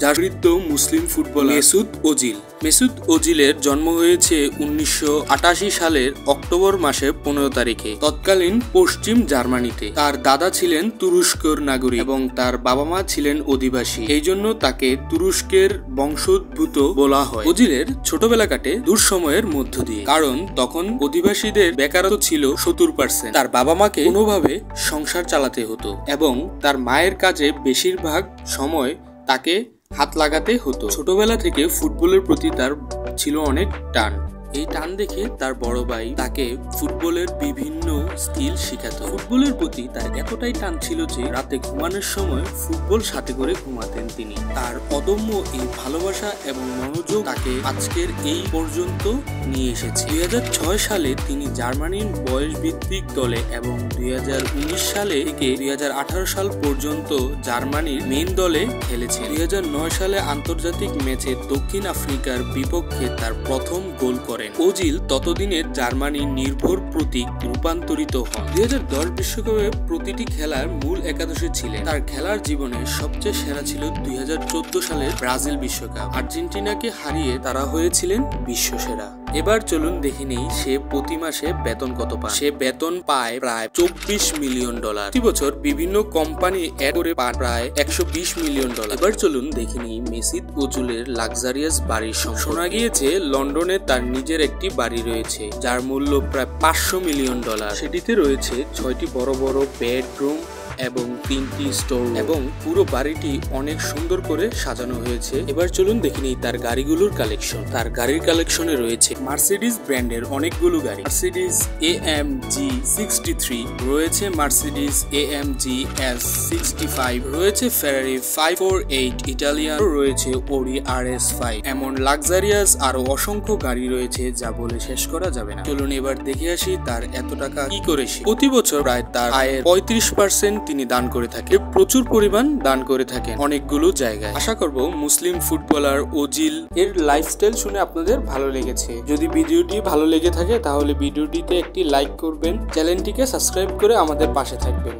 যার বৃদ্ধ মুসলিম footballer Mesut Ozil. Mesut ওজিলের জন্ম হয়েছে 1988 সালের অক্টোবর মাসের 15 তারিখে তৎকালীন পশ্চিম জার্মানিতে। তার দাদা ছিলেন তুরস্কের নাগরিক এবং তার বাবা মা ছিলেন অধিবাসী, এই জন্য তাকে তুরস্কের বংশোদ্ভূত বলা হয়। ওজিলের ছোটবেলা কাটে দুঃসময়ের মধ্য দিয়ে, কারণ তখন অধিবাসীদের বেকারত্ব ছিল 70%। তার বাবা মাকে কোনোভাবে সংসার চালাতে হতো এবং তার মায়ের কাজে বেশিরভাগ সময় তাকে হাত লাগাতে হতো। ছোটবেলা থেকে ফুটবলের প্রতি তার ছিল অনেক টান। এই টান দেখে তার বড় ভাই তাকে ফুটবলের বিভিন্ন স্কিল শেখাতো। ফুটবলের প্রতি তার এতটাই টান ছিল যে রাতে ঘুমানোর সময় ফুটবল সাথে করে ঘুমাতেন তিনি। তার অদম্য এই ভালোবাসা এবং মনোযোগ তাকে আজকের এই পর্যন্ত নিয়ে এসেছে। 2006 সালে তিনি জার্মানির বয়সভিত্তিক দলে এবং 2019 সালে থেকে 2018 সাল পর্যন্ত জার্মানির মেইন দলে খেলেছেন। 2009 সালে আন্তর্জাতিক ম্যাচে দক্ষিণ আফ্রিকার বিপক্ষে তার প্রথম গোল করেন। ওজিল ততদিনের জার্মানির নির্ভর প্রতীক রূপান্তরিত হন। 2010 বিশ্বকাপে প্রতিটি খেলার মূল একাদশে ছিলেন। তার খেলার জীবনে সবচেয়ে সেরা ছিল 2014 সালের ব্রাজিল বিশ্বকাপ। আর্জেন্টিনাকে হারিয়ে তারা হয়েছিলেন বিশ্বসেরা। এবার চলুন দেখে নেই সে প্রতি মাসে বেতন কত পায়। সে বেতন পায় প্রায় $24 মিলিয়ন। প্রতি বছর বিভিন্ন কোম্পানি অ্যাড করে পায় প্রায় $120 মিলিয়ন। এবার চলুন দেখে নেই মেসুত ওজিলের লাক্সারিয়াস বাড়ির সংখ্যা। শোনা গিয়েছে লন্ডনে তার নিজের একটি বাড়ি রয়েছে যার মূল্য প্রায় $500 মিলিয়ন। সেটিতে রয়েছে 6টি বড় বড় বেডরুম এবং 3টি স্টোর এবং পুরো বাড়িটি অনেক সুন্দর করে সাজানো হয়েছে। এবার চলুন দেখে নিই তার গাড়িগুলোর কালেকশন। তার গাড়ির কালেকশনে রয়েছে মার্সিডিজ ব্র্যান্ডের অনেকগুলো গাড়ি, মার্সিডিজ AMG 63, রয়েছে মার্সিডিজ AMG S65, রয়েছে ফেরারি 548 ইটালিয়ান, রয়েছে Audi RS5। এমন লাক্সারিয়াস আরো অসংখ্য গাড়ি রয়েছে যা বলে শেষ করা যাবে না। চলুন এবার দেখে আসি তার এত টাকা কি করে সে প্রতি বছর প্রায় তার আয়ের 35% তিনি দান করে থাকেন। প্রচুর পরিমাণ দান করে থাকেন অনেকগুলো জায়গায়। আশা করব মুসলিম ফুটবলার ওজিল এর লাইফস্টাইল শুনে আপনাদের ভালো লেগেছে। যদি ভিডিওটি ভালো লেগে থাকে তাহলে ভিডিওটিতে একটি লাইক করবেন, চ্যানেলটিকে সাবস্ক্রাইব করে আমাদের পাশে থাকবেন।